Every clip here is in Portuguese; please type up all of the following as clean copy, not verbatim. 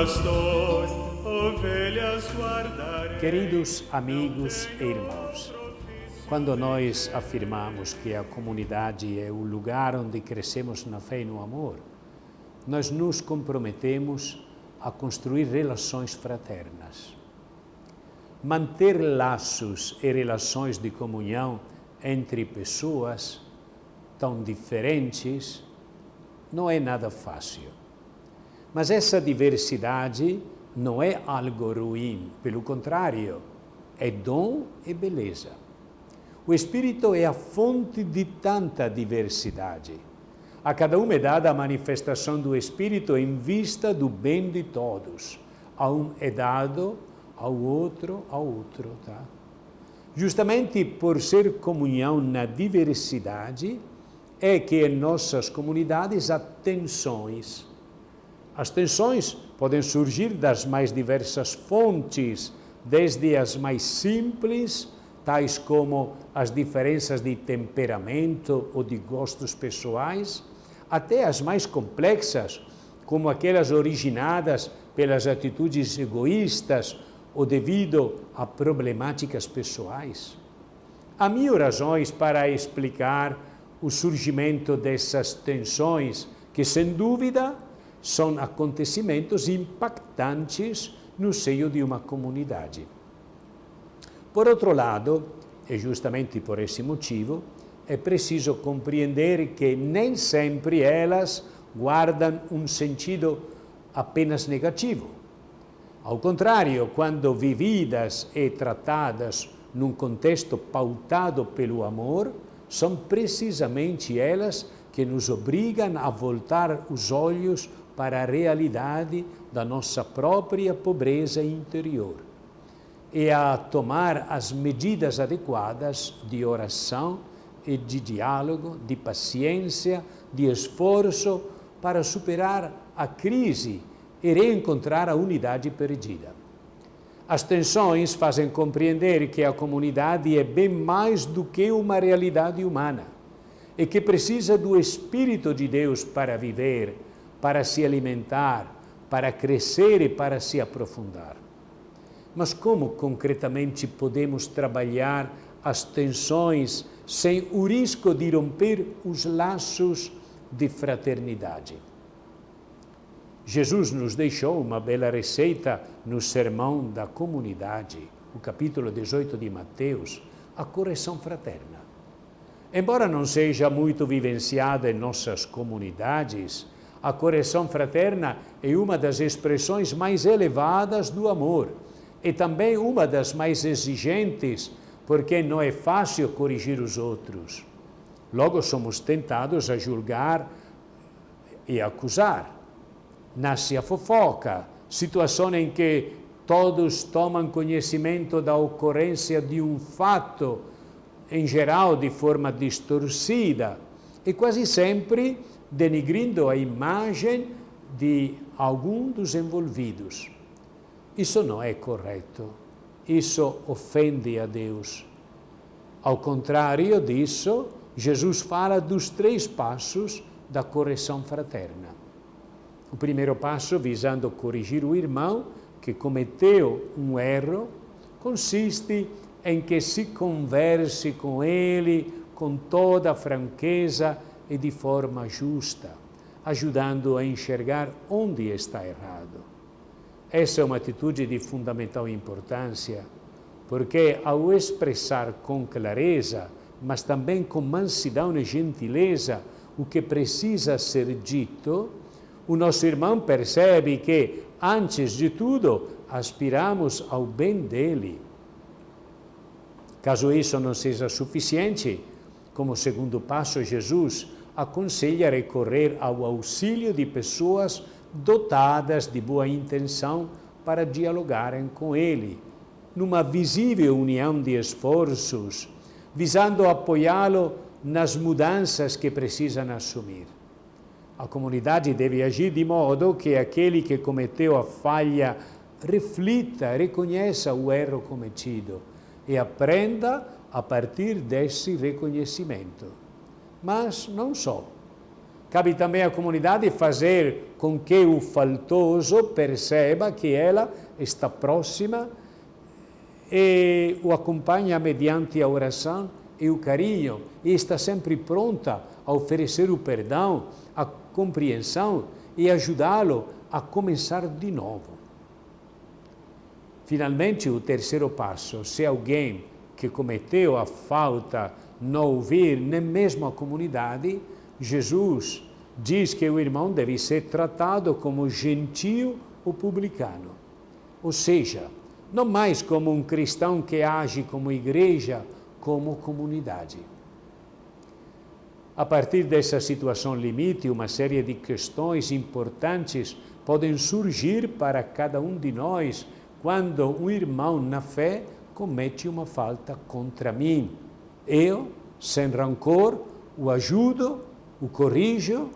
pastor, ovelhas guardarei. Queridos amigos e irmãos, quando nós afirmamos que a comunidade é o lugar onde crescemos na fé e no amor, nós nos comprometemos a construir relações fraternas. Manter laços e relações de comunhão entre pessoas tão diferentes não é nada fácil. Mas essa diversidade não é algo ruim, pelo contrário, é dom e beleza. O Espírito é a fonte de tanta diversidade. A cada um é dada a manifestação do Espírito em vista do bem de todos. A um é dado, ao outro, tá? Justamente por ser comunhão na diversidade, é que em nossas comunidades há tensões. As tensões podem surgir das mais diversas fontes, desde as mais simples, tais como as diferenças de temperamento ou de gostos pessoais, até as mais complexas, como aquelas originadas pelas atitudes egoístas ou devido a problemáticas pessoais. Há mil razões para explicar o surgimento dessas tensões, que, sem dúvida, são acontecimentos impactantes no seio de uma comunidade. Por outro lado, e justamente por esse motivo, é preciso compreender que nem sempre elas guardam um sentido apenas negativo. Ao contrário, quando vividas e tratadas num contexto pautado pelo amor, são precisamente elas que nos obrigam a voltar os olhos para a realidade da nossa própria pobreza interior e a tomar as medidas adequadas de oração e de diálogo, de paciência, de esforço para superar a crise e reencontrar a unidade perdida. As tensões fazem compreender que a comunidade é bem mais do que uma realidade humana e que precisa do Espírito de Deus para viver, para se alimentar, para crescer e para se aprofundar. Mas como concretamente podemos trabalhar as tensões sem o risco de romper os laços de fraternidade? Jesus nos deixou uma bela receita no Sermão da Comunidade, o capítulo 18 de Mateus, a correção fraterna. Embora não seja muito vivenciada em nossas comunidades, a correção fraterna é uma das expressões mais elevadas do amor e também uma das mais exigentes, porque não é fácil corrigir os outros. Logo somos tentados a julgar e acusar. Nasce a fofoca, situação em que todos tomam conhecimento da ocorrência de um fato, em geral de forma distorcida, e quase sempre denigrindo a imagem de algum dos envolvidos. Isso não é correto, isso ofende a Deus. Ao contrário disso, Jesus fala dos 3 passos da correção fraterna. O primeiro passo, visando corrigir o irmão que cometeu um erro, consiste em que se converse com ele com toda a franqueza e de forma justa, ajudando a enxergar onde está errado. Essa é uma atitude de fundamental importância, porque ao expressar com clareza, mas também com mansidão e gentileza, o que precisa ser dito, o nosso irmão percebe que, antes de tudo, aspiramos ao bem dele. Caso isso não seja suficiente, como segundo passo, Jesus aconselha recorrer ao auxílio de pessoas dotadas de boa intenção para dialogarem com ele, numa visível união de esforços, visando apoiá-lo nas mudanças que precisam assumir. A comunidade deve agir de modo que aquele que cometeu a falha reflita, reconheça o erro cometido e aprenda a partir desse reconhecimento. Mas não só. Cabe também à comunidade fazer com que o faltoso perceba que ela está próxima e o acompanha mediante a oração e o carinho, e está sempre pronta a oferecer o perdão, a compreensão e ajudá-lo a começar de novo. Finalmente, o terceiro passo: se alguém que cometeu a falta não ouvir nem mesmo a comunidade, Jesus diz que o irmão deve ser tratado como gentio ou publicano, ou seja, não mais como um cristão que age como igreja, como comunidade. A partir dessa situação limite, uma série de questões importantes podem surgir para cada um de nós quando um irmão na fé comete uma falta contra mim. Eu, sem rancor, o ajudo, o corrijo?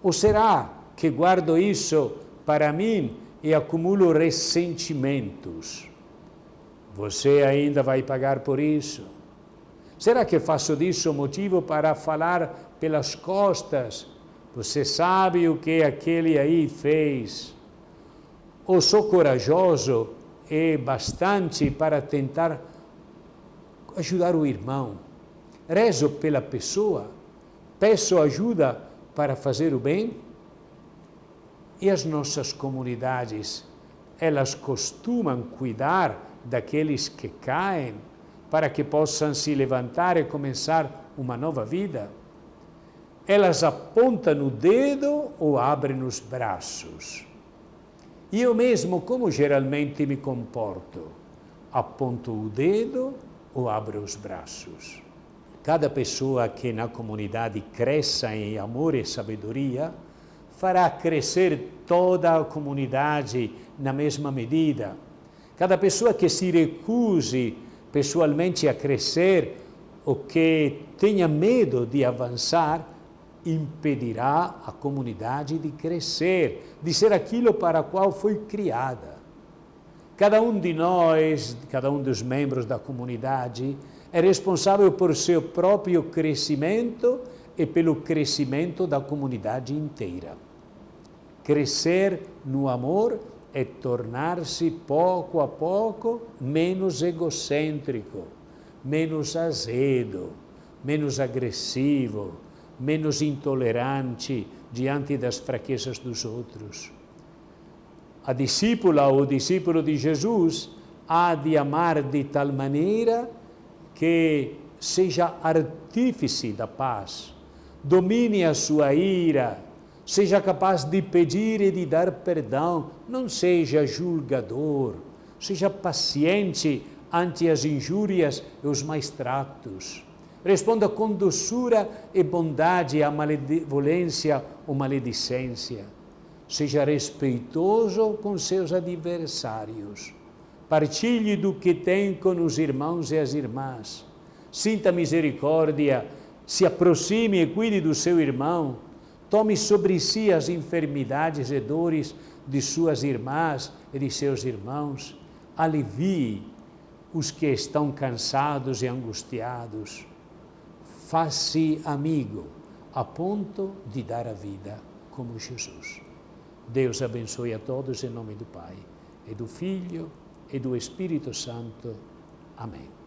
Ou será que guardo isso para mim e acumulo ressentimentos? Você ainda vai pagar por isso? Será que faço disso motivo para falar pelas costas? Você sabe o que aquele aí fez? Ou sou corajoso e bastante para tentar ajudar o irmão? Rezo pela pessoa? Peço ajuda para fazer o bem? E as nossas comunidades, elas costumam cuidar daqueles que caem para que possam se levantar e começar uma nova vida? Elas apontam o dedo ou abrem os braços? E eu mesmo, como geralmente me comporto? Aponto o dedo ou abro os braços? Cada pessoa que na comunidade cresça em amor e sabedoria fará crescer toda a comunidade na mesma medida. Cada pessoa que se recuse pessoalmente a crescer ou que tenha medo de avançar, impedirá a comunidade de crescer, de ser aquilo para o qual foi criada. Cada um de nós, cada um dos membros da comunidade, é responsável por seu próprio crescimento e pelo crescimento da comunidade inteira. Crescer no amor é tornar-se pouco a pouco menos egocêntrico, menos azedo, menos agressivo, menos intolerante diante das fraquezas dos outros. A discípula ou o discípulo de Jesus há de amar de tal maneira que seja artífice da paz, domine a sua ira, seja capaz de pedir e de dar perdão, não seja julgador, seja paciente ante as injúrias e os maus tratos. Responda com doçura e bondade à malevolência ou maledicência. Seja respeitoso com seus adversários. Partilhe do que tem com os irmãos e as irmãs. Sinta misericórdia, se aproxime e cuide do seu irmão. Tome sobre si as enfermidades e dores de suas irmãs e de seus irmãos. Alivie os que estão cansados e angustiados. Faça-se amigo, a ponto de dar a vida como Jesus. Deus abençoe a todos em nome do Pai, e do Filho, e do Espírito Santo. Amém.